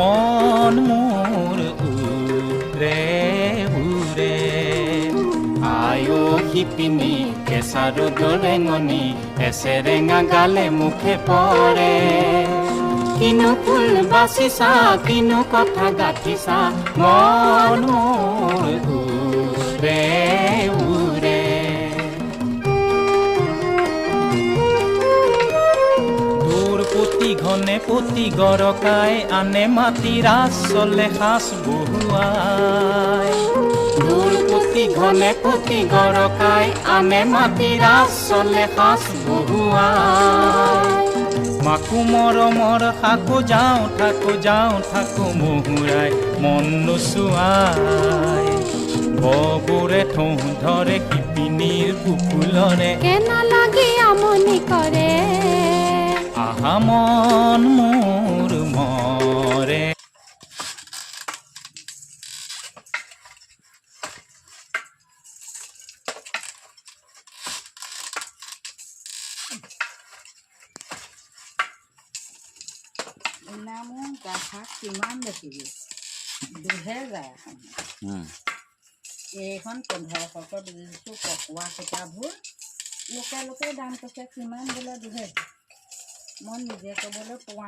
মন মোৰ উৰে উৰে আয়ো শিপিনী কেঁচা ৰ'দৰ ৰেঙনি এচেৰেঙা গালে মুখে পৰে কিনো ফুল বাচিছা কিনো কথা গাঁঠিছা মন মোৰ উৰে উৰে দূৰ পুতি ঘনে পুতি গৰকাই আনে মাটি ৰাস চলে সাঁচ বহুৱাই দূৰ পুতি ঘনে পুতি গৰকাই আনে মাটি ৰাস চলে সাঁচ বহুৱাই মাকো মৰমৰ সাকো যাওঁ থাকো মহুৰাই মন নোচোৱাই ববুৰে ঠোঁ ধৰে শিপিনীৰ বুকুলৰে কেনা লাগি আমনি কৰে আহা মন মোৰ মৰে মোৰ গাঠা কিমান বেছিবি 2000 এইখন 1500কৈ দি দিছোঁ পকোৱা সূতাবোৰ লোকে দাম কৈছে কিমান বোলে 2000 মই নিজে ক'বলৈ পোৱা